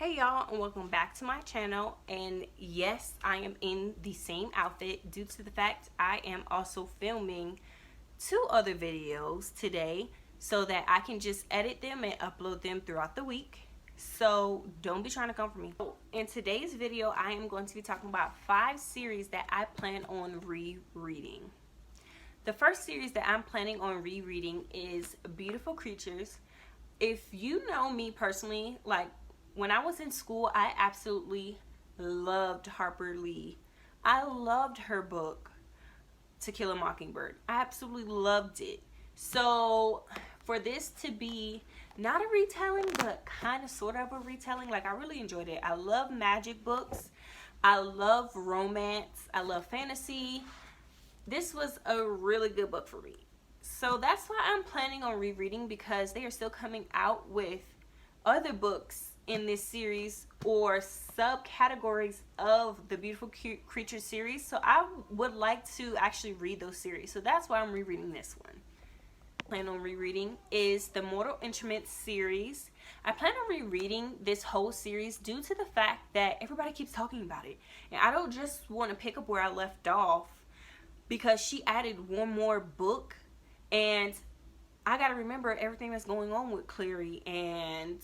Hey y'all, and welcome back to my channel. And yes, I am in the same outfit due to the fact I am also filming 2 other videos today so that I can just edit them and upload them throughout the week. So don't be trying to come for me. In today's video, I am going to be talking about 5 series that I plan on rereading. The first series that I'm planning on rereading is Beautiful Creatures. If you know me personally, like when I was in school, I absolutely loved Harper Lee. I loved her book, To Kill a Mockingbird. I absolutely loved it. So for this to be not a retelling, but kind of sort of a retelling, like I really enjoyed it. I love magic books. I love romance. I love fantasy. This was a really good book for me. So that's why I'm planning on rereading, because they are still coming out with other books in this series or subcategories of the Beautiful Creature series. So I would like to actually read those series. So that's why I'm rereading this one. Plan on rereading is the Mortal Instruments series. I plan on rereading this whole series due to the fact that everybody keeps talking about it. And I don't just want to pick up where I left off, because she added one more book, and I gotta remember everything that's going on with Cleary and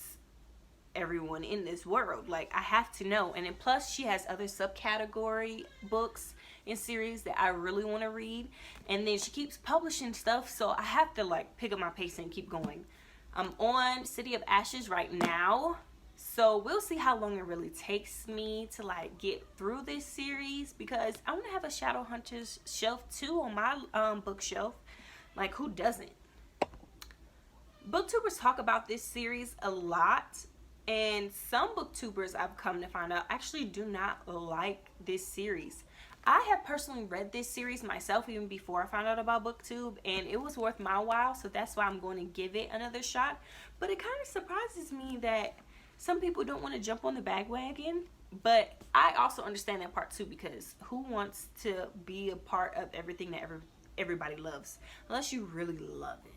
everyone in this world. Like, I have to know. And then plus she has other subcategory books and series that I really want to read, and then she keeps publishing stuff, so I have to like pick up my pace and keep going. I'm on City of Ashes right now, so we'll see how long it really takes me to like get through this series, because I want to have a Shadowhunters shelf too on my bookshelf. Like, who doesn't? Booktubers talk about this series a lot, and some booktubers I've come to find out actually do not like this series. I have personally read this series myself even before I found out about booktube, and it was worth my while, so that's why I'm going to give it another shot. But it kind of surprises me that some people don't want to jump on the bandwagon, but I also understand that part too, because who wants to be a part of everything that everybody loves, unless you really love it.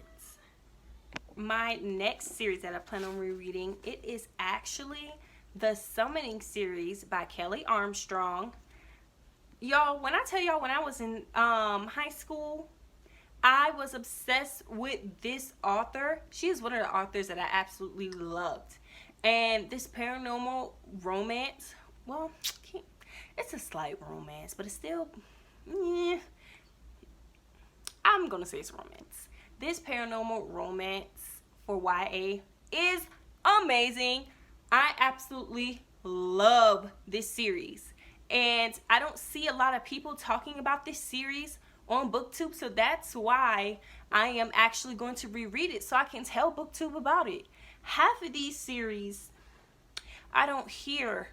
My next series that I plan on rereading, it is actually the Summoning series by Kelly Armstrong. Y'all, when I tell y'all, when I was in high school, I was obsessed with this author. She is one of the authors that I absolutely loved. And this paranormal romance, well, it's a slight romance, but it's still, I'm gonna say it's romance. This paranormal romance for YA is amazing. I absolutely love this series, and I don't see a lot of people talking about this series on BookTube, so that's why I am actually going to reread it so I can tell BookTube about it. Half of these series I don't hear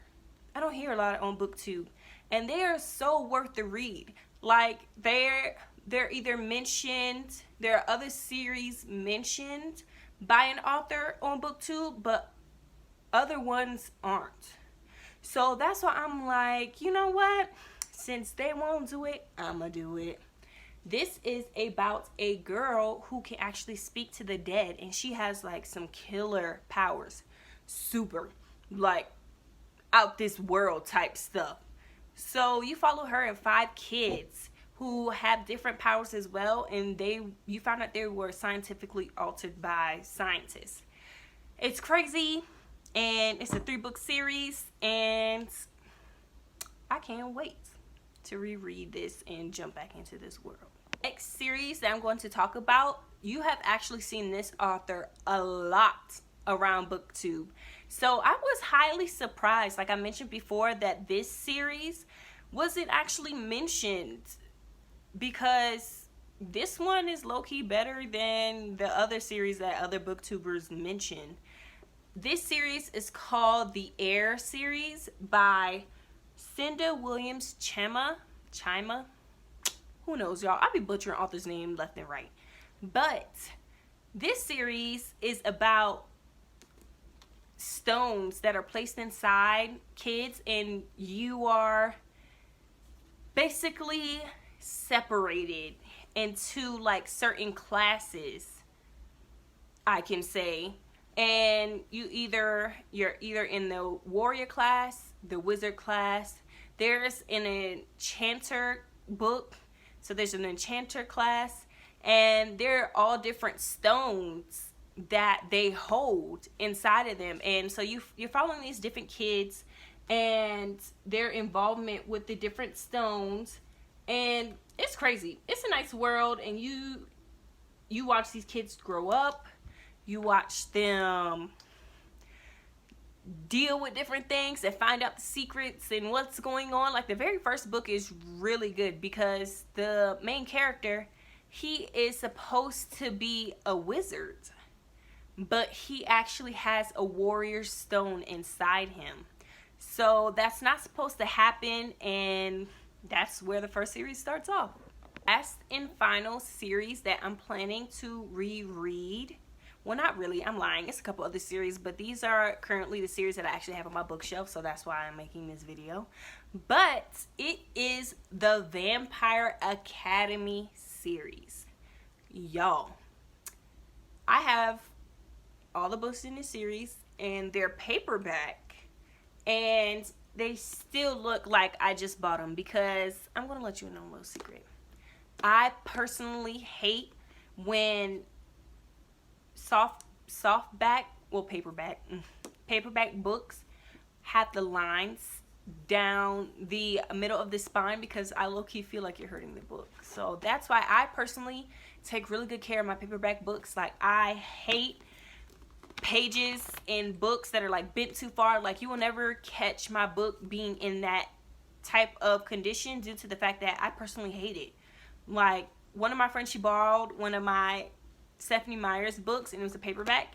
a lot on BookTube, and they are so worth the read. Like, they're either mentioned, there are other series mentioned by an author on BookTube, but other ones aren't. So that's why I'm like, you know what? Since they won't do it, I'ma do it. This is about a girl who can actually speak to the dead, and she has like some killer powers. Super, like, out this world type stuff. So you follow her and 5 kids who have different powers as well, and you found out they were scientifically altered by scientists. It's crazy, and it's a 3-book series, and I can't wait to reread this and jump back into this world. Next series that I'm going to talk about, you have actually seen this author a lot around BookTube. So I was highly surprised, like I mentioned before, that this series wasn't actually mentioned, because this one is low-key better than the other series that other booktubers mention. This series is called the Air series by Cinda Williams Chima. Who knows, y'all? I be butchering author's name left and right. But this series is about stones that are placed inside kids, and you are basically separated into like certain classes, I can say. and you're either in the warrior class, the wizard class. There's an enchanter book, so there's an enchanter class, and they're all different stones that they hold inside of them. And so you're following these different kids and their involvement with the different stones, and it's crazy. It's a nice world, and you watch these kids grow up. You watch them deal with different things and find out the secrets and what's going on. Like, the very first book is really good because the main character, he is supposed to be a wizard, but he actually has a warrior stone inside him. So that's not supposed to happen, and that's where the first series starts off. Last and final series that I'm planning to reread. Well, not really, I'm lying. It's a couple other series, but these are currently the series that I actually have on my bookshelf, so that's why I'm making this video. But it is the Vampire Academy series. Y'all, I have all the books in this series, and they're paperback, and they still look like I just bought them because I'm going to let you know a little secret. I personally hate when paperback books have the lines down the middle of the spine, because I low-key feel like you're hurting the book. So that's why I personally take really good care of my paperback books. Like, I hate pages in books that are like bent too far. Like, you will never catch my book being in that type of condition due to the fact that I personally hate it. Like, one of my friends, she borrowed one of my Stephanie Meyer's books, and it was a paperback,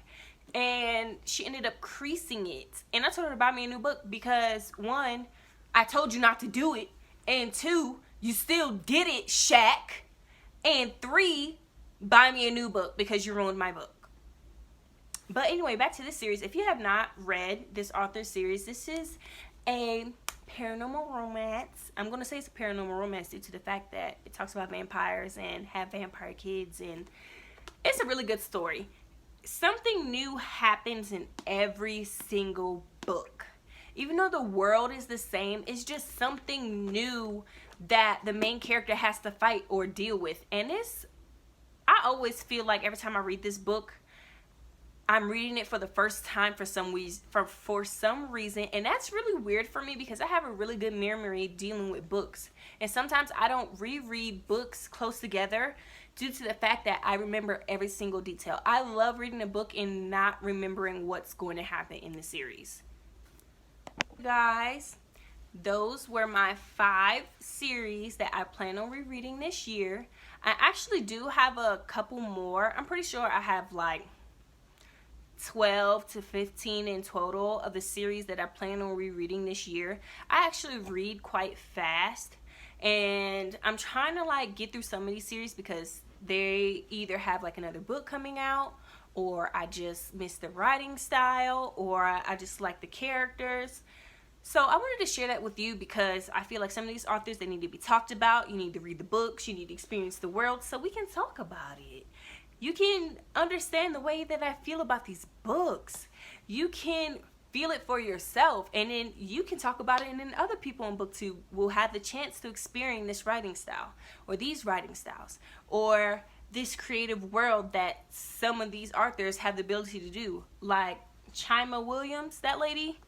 and she ended up creasing it. And I told her to buy me a new book because, one, I told you not to do it, and two, you still did it, Shaq, and three, buy me a new book because you ruined my book. But anyway, back to this series. If you have not read this author's series, this is a paranormal romance. I'm going to say it's a paranormal romance due to the fact that it talks about vampires and have vampire kids, and it's a really good story. Something new happens in every single book. Even though the world is the same, it's just something new that the main character has to fight or deal with. And I always feel like every time I read this book, I'm reading it for the first time for some reason, and that's really weird for me because I have a really good memory dealing with books, and sometimes I don't reread books close together due to the fact that I remember every single detail. I love reading a book and not remembering what's going to happen in the series. Guys, those were my 5 series that I plan on rereading this year. I actually do have a couple more. I'm pretty sure I have like 12 to 15 in total of the series that I plan on rereading this year. I actually read quite fast, and I'm trying to like get through some of these series because they either have like another book coming out, or I just miss the writing style, or I just like the characters. So I wanted to share that with you because I feel like some of these authors, they need to be talked about. You need to read the books, you need to experience the world so we can talk about it. You can understand the way that I feel about these books. You can feel it for yourself, and then you can talk about it, and then other people on BookTube will have the chance to experience this writing style, or these writing styles, or this creative world that some of these authors have the ability to do. Like Chima Williams, that lady,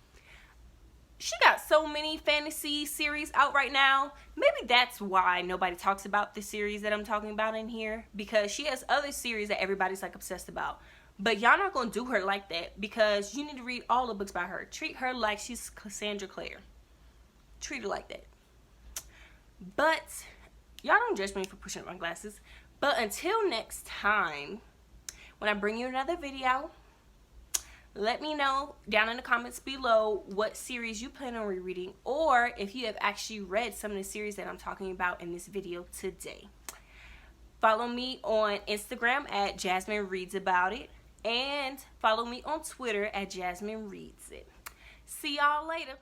she got so many fantasy series out right now. Maybe that's why nobody talks about the series that I'm talking about in here, because she has other series that everybody's like obsessed about. But y'all not gonna do her like that, because you need to read all the books by her. Treat her like she's Cassandra Clare. Treat her like that. But y'all don't judge me for pushing up my glasses. But until next time, when I bring you another video, let me know down in the comments below what series you plan on rereading, or if you have actually read some of the series that I'm talking about in this video today. Follow me on Instagram at jasminereadsaboutit, and follow me on Twitter at jasminereadsaboutit. See y'all later.